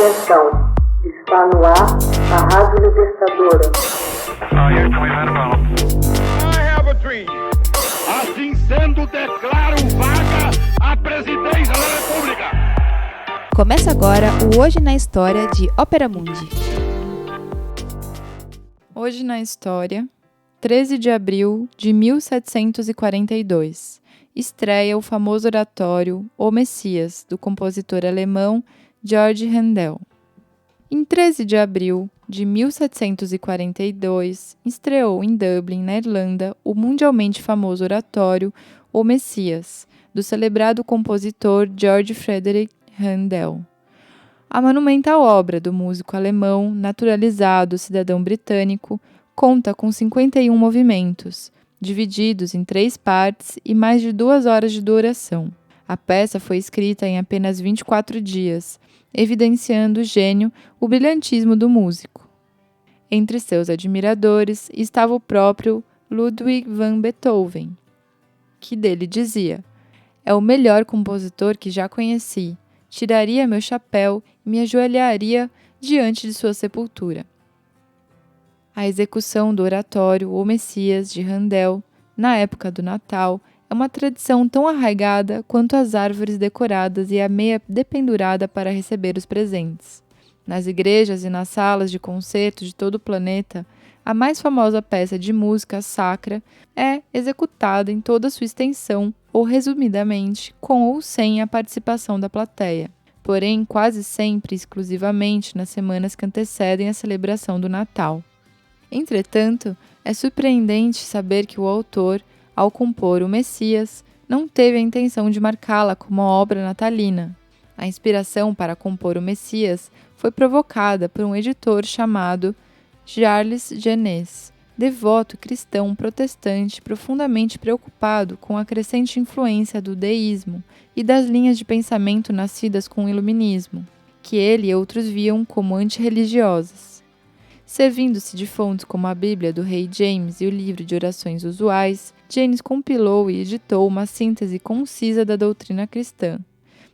Atenção, está no ar a Rádio Libertadora. I have a dream. Assim sendo, declaro vaga a presidência da República. Começa agora o Hoje na História de Ópera Mundi. Hoje na História, 13 de abril de 1742, estreia o famoso oratório O Messias, do compositor alemão Georg Handel. Em 13 de abril de 1742, estreou em Dublin, na Irlanda, o mundialmente famoso oratório O Messias, do celebrado compositor Georg Friedrich Handel. A monumental obra do músico alemão, naturalizado cidadão britânico, conta com 51 movimentos, divididos em 3 partes e mais de 2 horas de duração. A peça foi escrita em apenas 24 dias, evidenciando o gênio, o brilhantismo do músico. Entre seus admiradores estava o próprio Ludwig van Beethoven, que dele dizia: "É o melhor compositor que já conheci. Tiraria meu chapéu e me ajoelharia diante de sua sepultura." A execução do oratório O Messias de Handel, na época do Natal, é uma tradição tão arraigada quanto as árvores decoradas e a meia dependurada para receber os presentes. Nas igrejas e nas salas de concerto de todo o planeta, a mais famosa peça de música sacra é executada em toda a sua extensão, ou resumidamente, com ou sem a participação da plateia, porém quase sempre exclusivamente nas semanas que antecedem a celebração do Natal. Entretanto, é surpreendente saber que o autor, ao compor O Messias, não teve a intenção de marcá-la como uma obra natalina. A inspiração para compor O Messias foi provocada por um editor chamado Charles Gennes, devoto cristão protestante profundamente preocupado com a crescente influência do deísmo e das linhas de pensamento nascidas com o iluminismo, que ele e outros viam como antirreligiosas. Servindo-se de fontes como a Bíblia do Rei James e o livro de orações usuais, James compilou e editou uma síntese concisa da doutrina cristã,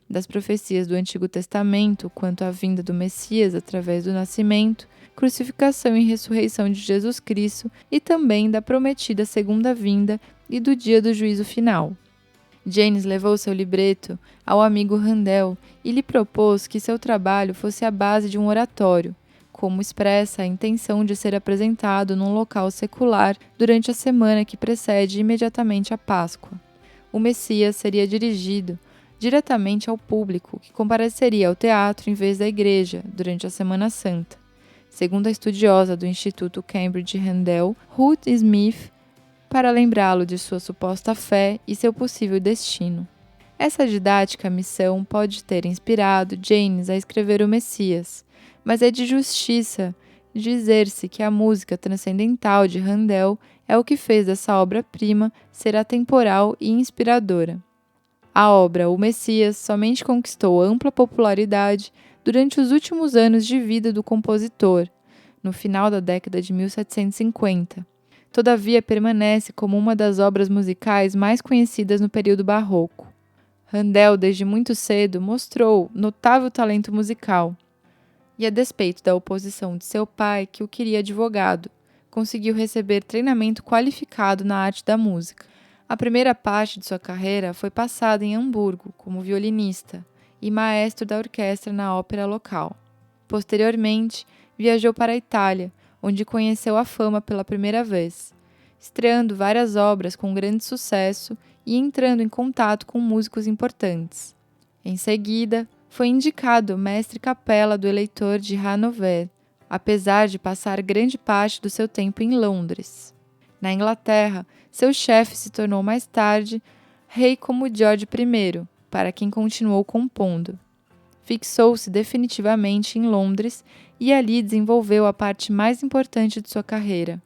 das profecias do Antigo Testamento quanto à vinda do Messias através do nascimento, crucificação e ressurreição de Jesus Cristo e também da prometida segunda vinda e do dia do juízo final. James levou seu libreto ao amigo Handel e lhe propôs que seu trabalho fosse a base de um oratório, como expressa a intenção de ser apresentado num local secular durante a semana que precede imediatamente a Páscoa. O Messias seria dirigido diretamente ao público, que compareceria ao teatro em vez da igreja durante a Semana Santa. Segundo a estudiosa do Instituto Cambridge Handel, Ruth Smith, para lembrá-lo de sua suposta fé e seu possível destino. Essa didática missão pode ter inspirado James a escrever O Messias, mas é de justiça dizer-se que a música transcendental de Handel é o que fez dessa obra-prima ser atemporal e inspiradora. A obra O Messias somente conquistou ampla popularidade durante os últimos anos de vida do compositor, no final da década de 1750. Todavia permanece como uma das obras musicais mais conhecidas no período barroco. Handel, desde muito cedo, mostrou notável talento musical, e a despeito da oposição de seu pai, que o queria advogado, conseguiu receber treinamento qualificado na arte da música. A primeira parte de sua carreira foi passada em Hamburgo como violinista e maestro da orquestra na ópera local. Posteriormente, viajou para a Itália, onde conheceu a fama pela primeira vez, estreando várias obras com grande sucesso e entrando em contato com músicos importantes. Em seguida, foi indicado mestre-capela do eleitor de Hanover, apesar de passar grande parte do seu tempo em Londres. Na Inglaterra, seu chefe se tornou mais tarde rei como George I, para quem continuou compondo. Fixou-se definitivamente em Londres e ali desenvolveu a parte mais importante de sua carreira,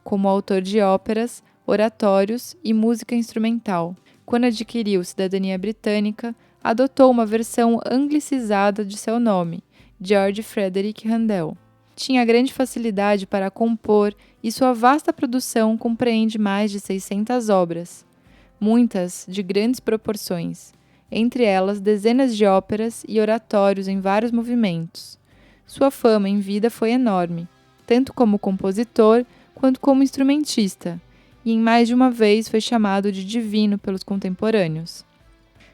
como autor de óperas, oratórios e música instrumental. Quando adquiriu cidadania britânica, adotou uma versão anglicizada de seu nome, Georg Friedrich Handel. Tinha grande facilidade para compor e sua vasta produção compreende mais de 600 obras, muitas de grandes proporções, entre elas dezenas de óperas e oratórios em vários movimentos. Sua fama em vida foi enorme, tanto como compositor quanto como instrumentista, e em mais de uma vez foi chamado de divino pelos contemporâneos.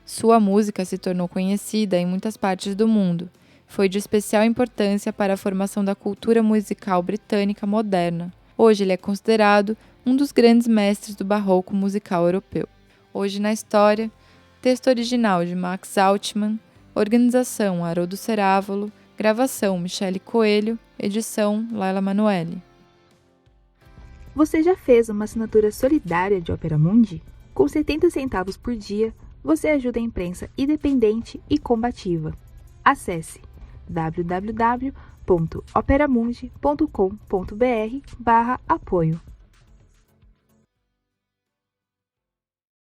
Sua música se tornou conhecida em muitas partes do mundo. Foi de especial importância para a formação da cultura musical britânica moderna. Hoje ele é considerado um dos grandes mestres do barroco musical europeu. Hoje na História, texto original de Max Altman, organização Haroldo Cerávulo, gravação Michele Coelho, edição Laila Manoeli. Você já fez uma assinatura solidária de Opera Mundi? Com 70 centavos por dia, você ajuda a imprensa independente e combativa. Acesse www.operamundi.com.br/apoio.